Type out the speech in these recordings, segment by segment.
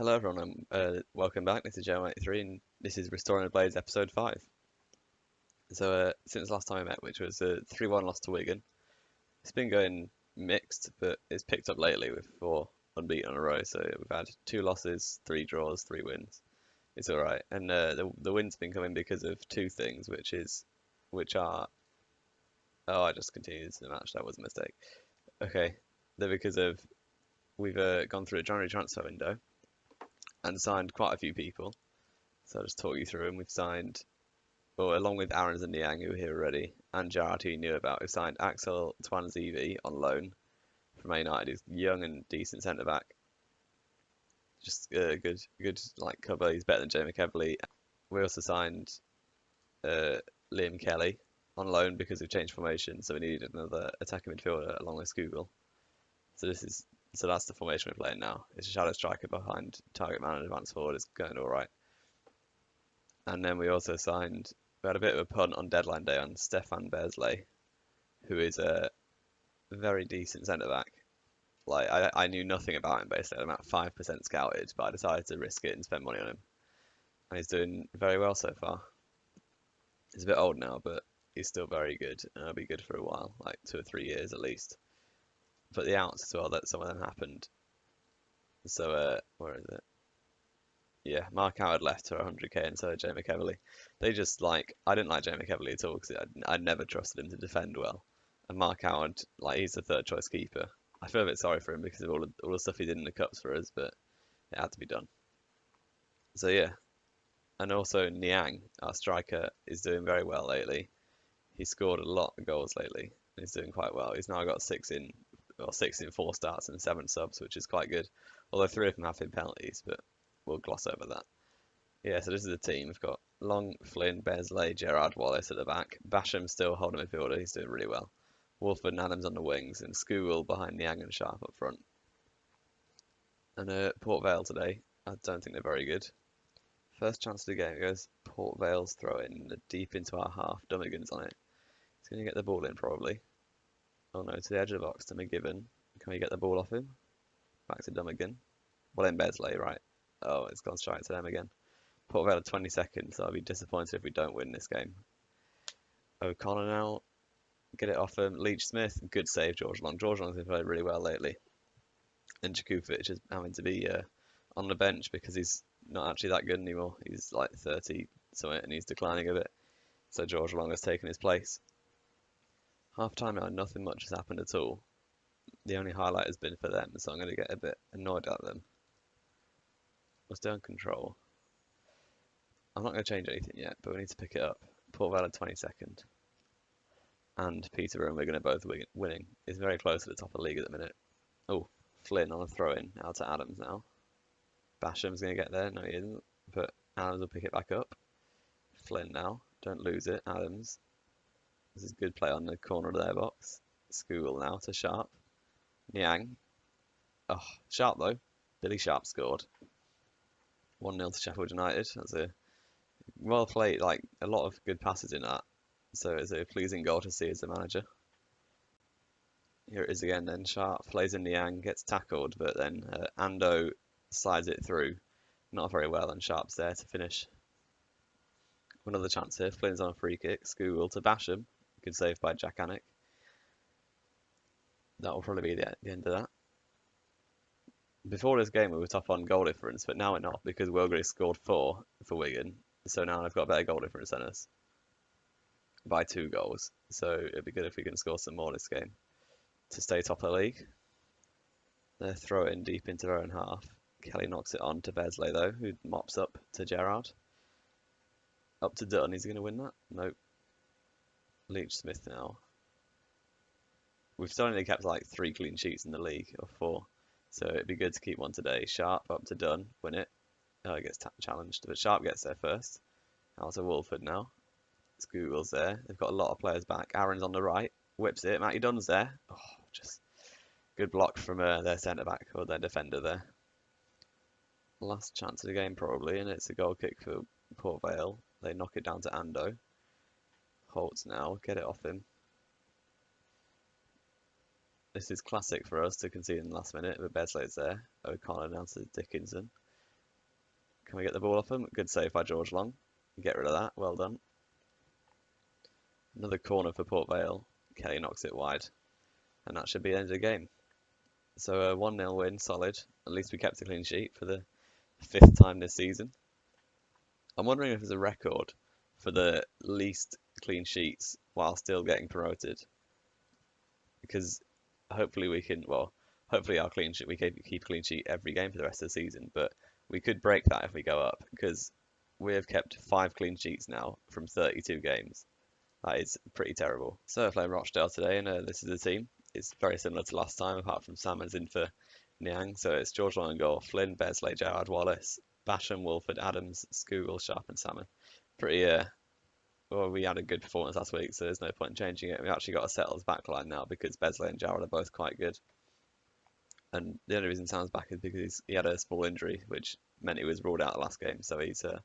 Hello everyone, welcome back. This is Joe83 and this is Restoring the Blades episode 5. Since last time we met, which was a 3-1 loss to Wigan, it's been going mixed, but it's picked up lately with 4 unbeaten in a row. So we've had 2 losses, 3 draws, 3 wins. It's alright. And the win's been coming because of 2 things, which are, oh, I just continued the match, that was a mistake. Okay, they're because of, we've gone through a January transfer window and signed quite a few people. So I'll just talk you through them. We've signed, well, along with Aaron and Niang, who were here already, and Gerrard, who you knew about, we've signed Axel Twanzivi on loan from Man United. He's young and decent centre back. Just good like cover. He's better than Jamie Keverley. We also signed uh, Liam Kelly on loan because we've changed formation, so we needed another attacking midfielder along with Scoogle. So that's the formation we're playing now. It's a shadow striker behind target man and advance forward. It's going all right. And then we also we had a bit of a punt on deadline day on Stefan Besley, who is a very decent centre back. Like I knew nothing about him basically. I'm at 5% scouted, but I decided to risk it and spend money on him. And he's doing very well so far. He's a bit old now, but he's still very good, and he'll be good for a while, like 2 or 3 years at least. But the outs as well, that some of them happened. So where is it? Yeah, Mark Howard left for 100k and so did Jamie Keverley. They just like, I didn't like Jamie Keverley at all because I never trusted him to defend well. And Mark Howard, like he's the third choice keeper. I feel a bit sorry for him because of all the stuff he did in the cups for us, but it had to be done. So yeah, and also Niang, our striker, is doing very well lately. He scored a lot of goals lately. And he's doing quite well. He's now got 6 in 4 starts and 7 subs, which is quite good. Although 3 of them have been penalties, but we'll gloss over that. Yeah, so this is the team. We've got Long, Flynn, Besley, Gerrard, Wallace at the back. Basham still holding midfielder. He's doing really well. Wolford and Adams on the wings, and Scoogle behind Niang and Sharp up front. And Port Vale today, I don't think they're very good. First chance of the game goes Port Vale's throw in deep into our half. Dummigan's on it. He's going to get the ball in probably. Oh no, to the edge of the box to McGibbon. Can we get the ball off him? Back to Dummigan. Well, in Besley, right. Oh, it's gone straight to them again. Port Vale 20 seconds, so I'll be disappointed if we don't win this game. O'Connor now, get it off him. Leach Smith, good save, George Long. George Long's been playing really well lately. And Jakukovic is having to be on the bench because he's not actually that good anymore. He's like 30 something and he's declining a bit. So George Long has taken his place. Half time now, nothing much has happened at all. The only highlight has been for them, so I'm going to get a bit annoyed at them. We're still in control. I'm not going to change anything yet, but we need to pick it up. Port Vale 22nd. And Peterborough and Wigan are both winning. It's very close to the top of the league at the minute. Oh, Flynn on a throw-in out to Adams now. Basham's going to get there. No, he isn't. But Adams will pick it back up. Flynn now. Don't lose it. Adams. This is good play on the corner of their box. School now to Sharp. Niang. Oh, Sharp though. Billy Sharp scored. 1-0 to Sheffield United. That's a well played, like a lot of good passes in that. So it's a pleasing goal to see as a manager. Here it is again then. Sharp plays in Niang, gets tackled, but then Ando slides it through. Not very well, and Sharp's there to finish. Another chance here. Flynn's on a free kick. Scoogle to Basham. Good save by Jack Anik. That will probably be the end of that. Before this game, we were top on goal difference, but now we're not because Wilgrave scored 4 for Wigan. So now I've got a better goal difference than us by 2 goals. So it'd be good if we can score some more this game to stay top of the league. They throw it in deep into their own half. Kelly knocks it on to Besley though, who mops up to Gerrard. Up to Dunn. Is he going to win that? Nope. Leach Smith now. We've still only kept like 3 clean sheets in the league, or 4. So it'd be good to keep one today. Sharp up to Dunn, win it. Oh, he gets challenged, but Sharp gets there first. Out to Wolford now. Scoogle's there. They've got a lot of players back. Aaron's on the right. Whips it. Matty Dunn's there. Oh, just good block from their centre back or their defender there. Last chance of the game probably, and it's a goal kick for Port Vale. They knock it down to Ando. Holtz now. Get it off him. This is classic for us to concede in the last minute, but Besley's there. O'Connor down to Dickinson. Can we get the ball off him? Good save by George Long. Get rid of that. Well done. Another corner for Port Vale. Kelly knocks it wide. And that should be the end of the game. So a 1-0 win, solid. At least we kept a clean sheet for the 5th time this season. I'm wondering if there's a record for the least clean sheets while still getting promoted. Because hopefully we can, well, hopefully our clean sheet, we keep a clean sheet every game for the rest of the season. But we could break that if we go up, because we have kept 5 clean sheets now from 32 games. That is pretty terrible. So we're playing Rochdale today, and this is the team. It's very similar to last time, apart from Salmon's in for Niang. So it's George Long and goal, Flynn, Besley, Gerard Wallace, Basham, Wolford, Adams, Scougal, Sharp and Salmon. Pretty, well, we had a good performance last week, so there's no point in changing it. We actually got a settled backline now because Besley and Gerard are both quite good. And the only reason Sam's back is because he had a small injury, which meant he was ruled out the last game. So he's going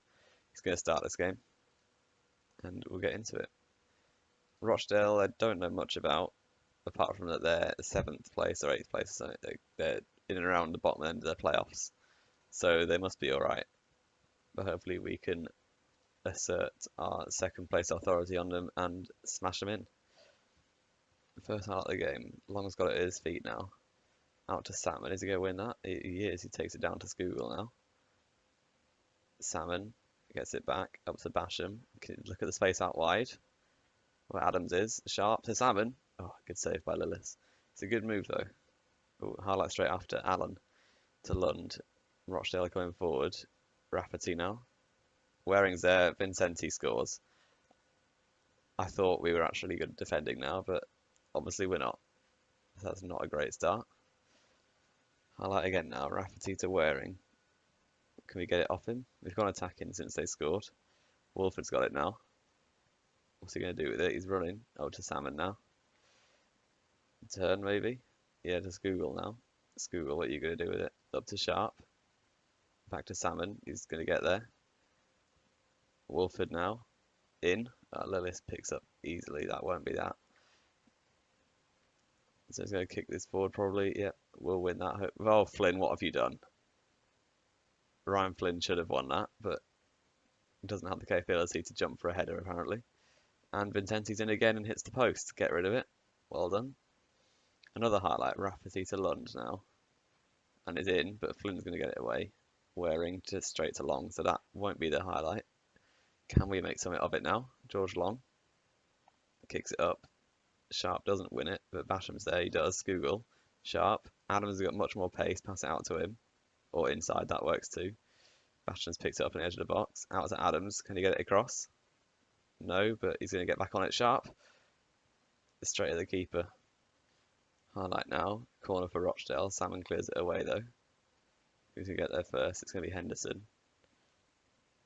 to start this game, and we'll get into it. Rochdale, I don't know much about, apart from that they're 7th place or 8th place, so they're in and around the bottom end of their playoffs. So they must be alright. But hopefully we can assert our 2nd place authority on them and smash them in. First highlight of the game, Long's got it at his feet now. Out to Salmon, is he going to win that? He is, he takes it down to Scougal now. Salmon gets it back, up to Basham. Look at the space out wide. Where Adams is, Sharp to Salmon. Oh, good save by Lillis. It's a good move though. Ooh, highlight straight after Allen to Lund. Rochdale coming forward. Rafferty now. Waring's there. Vincenti scores. I thought we were actually good at defending now, but obviously we're not. That's not a great start. Highlight again now. Rafferty to Waring. Can we get it off him? We've gone attacking since they scored. Wolford's got it now. What's he going to do with it? He's running. Oh, to Salmon now. Turn maybe? Yeah, to Scougal now. Scougal, what are you going to do with it? Up to Sharp. Back to Salmon. He's going to get there. Wolford now. In. Lillis picks up easily. That won't be that. So he's going to kick this forward probably. Yeah, we'll win that. Oh, Flynn, what have you done? Ryan Flynn should have won that, but he doesn't have the capability to jump for a header apparently. And Vincenti's in again and hits the post. Get rid of it. Well done. Another highlight. Rafferty to Lund now. And is in, but Flynn's going to get it away. Waring to straight to Long, so that won't be the highlight. Can we make something of it now? George Long kicks it up. Sharp doesn't win it, but Basham's there. He does. Scougal. Sharp. Adams has got much more pace. Pass it out to him. Or inside. That works too. Basham's picked it up on the edge of the box. Out to Adams. Can he get it across? No, but he's going to get back on it. Sharp. Straight at the keeper. Highlight now. Corner for Rochdale. Salmon clears it away though. Who's going to get there first? It's going to be Henderson.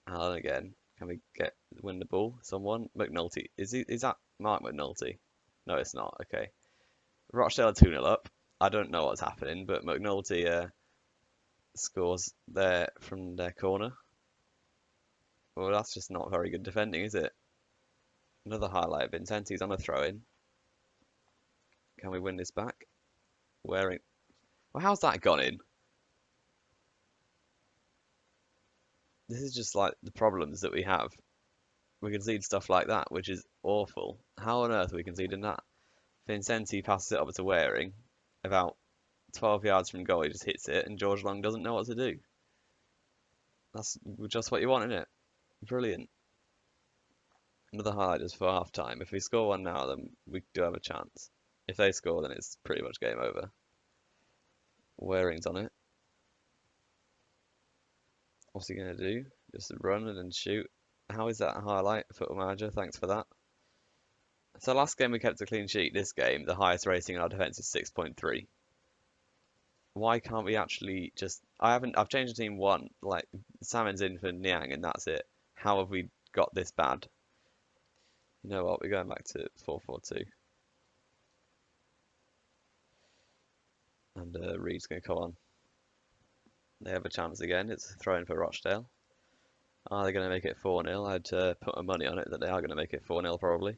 Allen again. Can we win the ball? Someone? McNulty. Is that Mark McNulty? No, it's not. Okay. Rochdale 2-0 up. I don't know what's happening, but McNulty scores there from their corner. Well, that's just not very good defending, is it? Another highlight. Vincenti's on a throw-in. Can we win this back? Waring. Well, how's that gone in? This is just like the problems that we have. We concede stuff like that, which is awful. How on earth are we conceding that? Vincenti passes it over to Waring. About 12 yards from goal, he just hits it, and George Long doesn't know what to do. That's just what you want, isn't it? Brilliant. Another highlight just for half time. If we score one now, then we do have a chance. If they score, then it's pretty much game over. Waring's on it. What's he going to do? Just run and then shoot. How is that a highlight? Football Manager, thanks for that. So last game we kept a clean sheet. This game, the highest rating in our defense is 6.3. Why can't we actually just... I've changed the team one. Like, Salmon's in for Niang and that's it. How have we got this bad? You know what? We're going back to 4-4-2. And Reed's going to come on. They have a chance again. It's a throw-in for Rochdale. Are they going to make it 4-0? I'd put my money on it that they are going to make it 4-0 probably.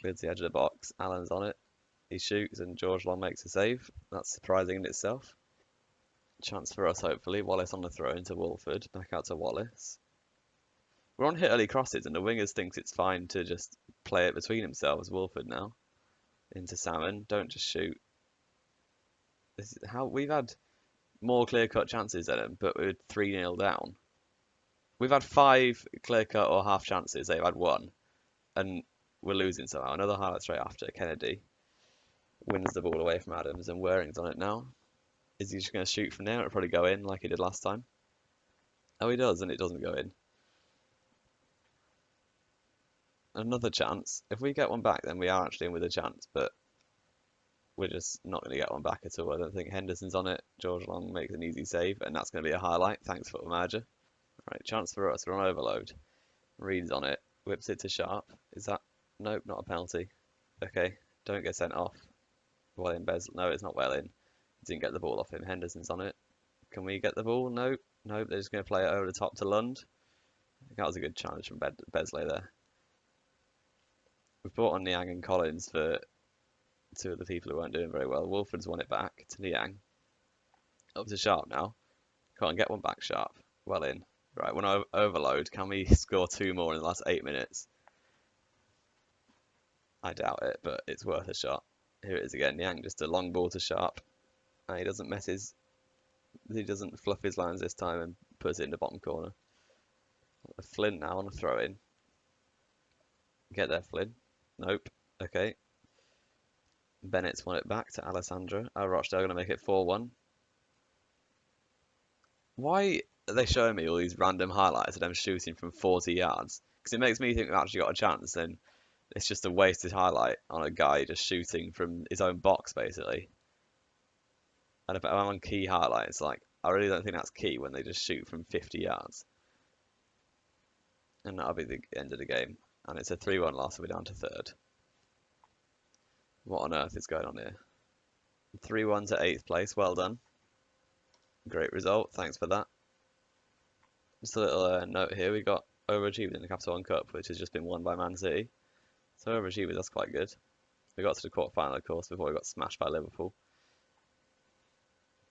Clears the edge of the box. Allen's on it. He shoots and George Long makes a save. That's surprising in itself. Chance for us, hopefully. Wallace on the throw into Wolford. Back out to Wallace. We're on hit early crosses, and the wingers thinks it's fine to just play it between themselves. Wolford now into Salmon. Don't just shoot. This is how we've had more clear-cut chances than them, but we're 3-0 down. We've had 5 clear-cut or half chances. They've had 1, and we're losing somehow. Another highlight straight after. Kennedy wins the ball away from Adams, and Waring's on it now. Is he just going to shoot from there? It'll probably go in like he did last time. Oh, he does, and it doesn't go in. Another chance. If we get one back, then we are actually in with a chance, but we're just not going to get one back at all. I don't think Henderson's on it. George Long makes an easy save, and that's going to be a highlight. Thanks, Football Manager. Right, chance for us. We're on overload. Reed's on it. Whips it to Sharp. Is that... Nope, not a penalty. Okay, don't get sent off. Well in, Bez. No, it's not well in. Didn't get the ball off him. Henderson's on it. Can we get the ball? Nope. Nope, they're just going to play it over the top to Lund. I think that was a good challenge from Besley there. We've brought on Niang and Collins for 2 of the people who weren't doing very well. Wolford's won it back to Niang. Up to Sharp now. Can't get one back, Sharp. Well in. Right, when I overload, can we score 2 more in the last 8 minutes? I doubt it, but it's worth a shot. Here it is again. Niang just a long ball to Sharp. And he doesn't fluff his lines this time and puts it in the bottom corner. Flynn now on a throw in. Get there, Flynn. Nope. Okay. Bennett's won it back to Alessandro. Rochdale going to make it 4-1. Why are they showing me all these random highlights of them shooting from 40 yards? Because it makes me think we've actually got a chance, and it's just a wasted highlight on a guy just shooting from his own box, basically. And if I'm on key highlights, like, I really don't think that's key when they just shoot from 50 yards. And that'll be the end of the game. And it's a 3-1 loss, so we're down to 3rd. What on earth is going on here? 3-1 to 8th place, well done. Great result, thanks for that. Just a little note here, we got overachieved in the Capital One Cup, which has just been won by Man City. So overachieved, that's quite good. We got to the quarter-final, of course, before we got smashed by Liverpool.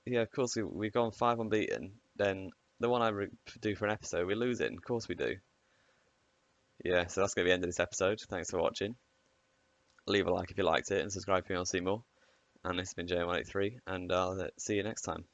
Yeah, of course, we've gone 5 unbeaten. Then the one I do for an episode, we lose it. Of course we do. Yeah, so that's going to be the end of this episode. Thanks for watching. Leave a like if you liked it, and subscribe if you want to see more. And this has been J183, and I'll see you next time.